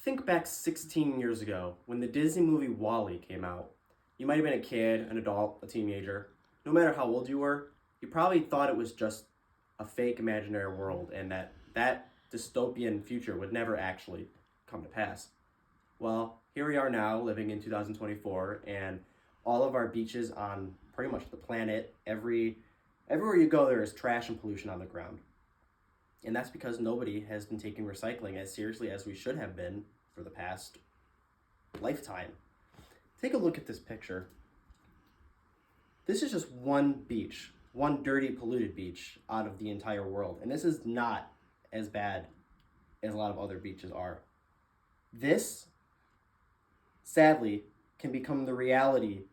Think back 16 years ago when the Disney movie WALL-E came out. You might have been a kid, an adult, a teenager. No matter how old you were, you probably thought it was just a fake imaginary world and that dystopian future would never actually come to pass. Well, here we are now living in 2024 and all of our beaches on pretty much the planet, everywhere you go there is trash and pollution on the ground. And that's because nobody has been taking recycling as seriously as we should have been for the past lifetime. Take a look at this picture. This is just one beach, one dirty, polluted beach out of the entire world. And this is not as bad as a lot of other beaches are. This, sadly, can become the reality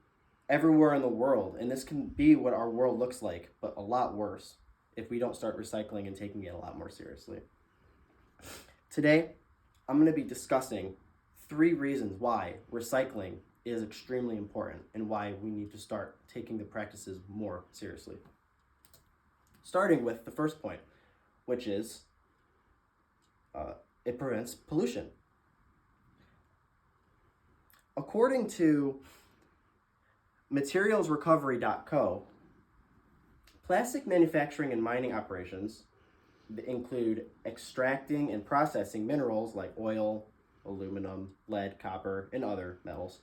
everywhere in the world. And this can be what our world looks like, but a lot worse if we don't start recycling and taking it a lot more seriously. Today, I'm going to be discussing 3 reasons why recycling is extremely important and why we need to start taking the practices more seriously. Starting with the first point, which is it prevents pollution. According to materialsrecovery.co, plastic manufacturing and mining operations include extracting and processing minerals like oil, aluminum, lead, copper, and other metals.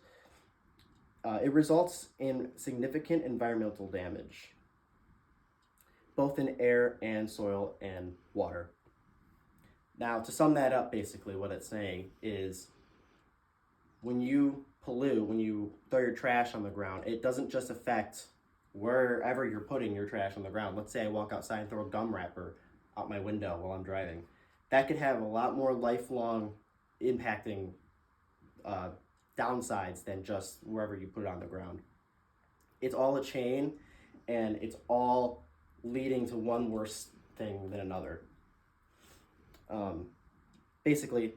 It results in significant environmental damage, both in air and soil and water. Now, to sum that up, basically what it's saying is when you pollute, when you throw your trash on the ground, it doesn't just affect wherever you're putting your trash on the ground. Let's say I walk outside and throw a gum wrapper out my window while I'm driving. That could have a lot more lifelong impacting downsides than just wherever you put it on the ground. It's all a chain, and it's all leading to one worse thing than another. Basically,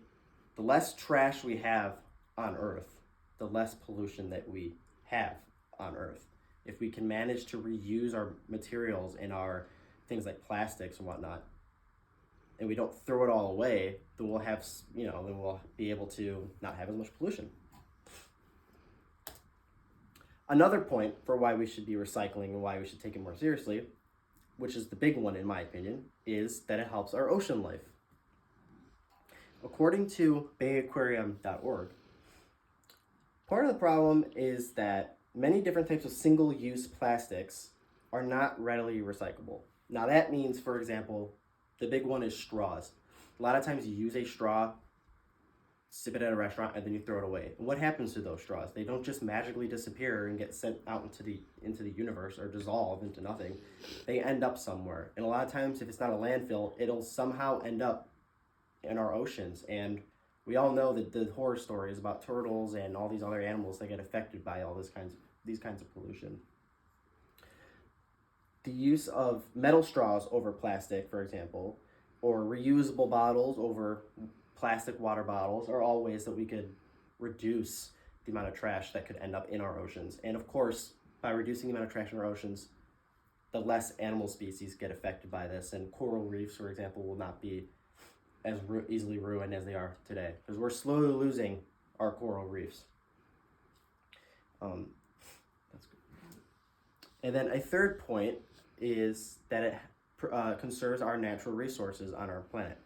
the less trash we have on Earth, the less pollution that we have on Earth. If we can manage to reuse our materials and our things like plastics and whatnot, and we don't throw it all away, then we'll have, then we'll be able to not have as much pollution. Another point for why we should be recycling and why we should take it more seriously, which is the big one in my opinion, is that it helps our ocean life. According to bayaquarium.org, part of the problem is that many different types of single-use plastics are not readily recyclable. Now that means, for example, the big one is straws. A lot of times you use a straw, sip it at a restaurant, and then you throw it away. And what happens to those straws? They don't just magically disappear and get sent out into the universe or dissolve into nothing. They end up somewhere. And a lot of times, if it's not a landfill, it'll somehow end up in our oceans. And we all know that the horror stories about turtles and all these other animals that get affected by all these kinds of pollution. The use of metal straws over plastic, for example, or reusable bottles over plastic water bottles are all ways that we could reduce the amount of trash that could end up in our oceans. And of course, by reducing the amount of trash in our oceans, the less animal species get affected by this. And coral reefs, for example, will not be as easily ruined as they are today, because we're slowly losing our coral reefs. That's good. And then a third point is that it conserves our natural resources on our planet.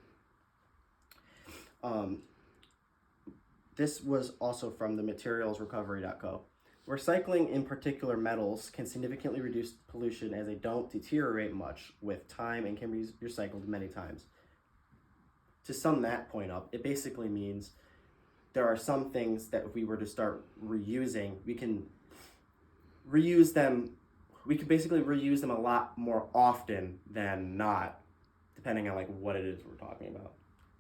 This was also from the materialsrecovery.co. Recycling in particular metals can significantly reduce pollution as they don't deteriorate much with time and can be recycled many times. To sum that point up, it basically means there are some things that if we were to start reusing, we can reuse them. We can basically reuse them a lot more often than not, depending on what it is we're talking about.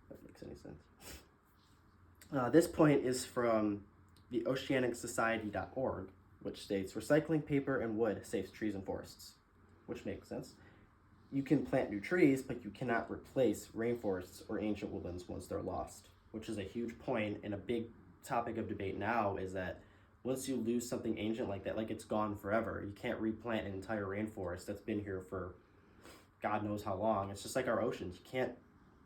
If that makes any sense. This point is from the oceanicsociety.org, which states, recycling paper and wood saves trees and forests, which makes sense. You can plant new trees, but you cannot replace rainforests or ancient woodlands once they're lost, which is a huge point and a big topic of debate now, is that once you lose something ancient like that, like it's gone forever. You can't replant an entire rainforest that's been here for God knows how long. It's just like our oceans. You can't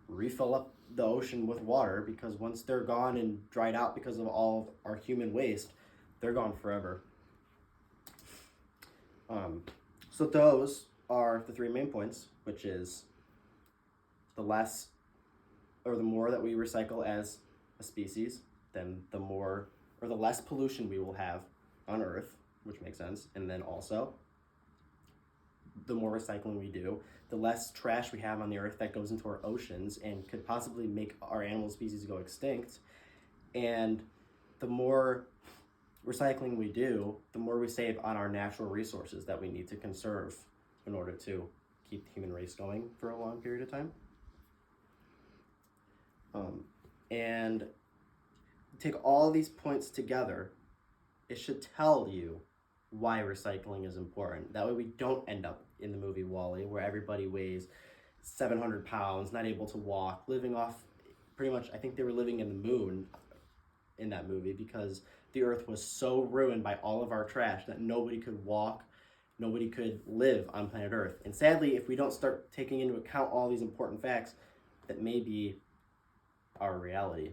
refill up the ocean with water, because once they're gone and dried out because of all of our human waste, they're gone forever. So those are the three main points, which is the less or the more that we recycle as a species, then the more or the less pollution we will have on Earth, which makes sense. And then also, the more recycling we do, the less trash we have on the Earth that goes into our oceans and could possibly make our animal species go extinct. And the more recycling we do, the more we save on our natural resources that we need to conserve in order to keep the human race going for a long period of time. And take all these points together, it should tell you why recycling is important. That way we don't end up in the movie WALL-E, where everybody weighs 700 pounds, not able to walk, living off pretty much, I think they were living in the moon in that movie, because the Earth was so ruined by all of our trash that nobody could walk, nobody could live on planet Earth. And sadly, if we don't start taking into account all these important facts, that may be our reality.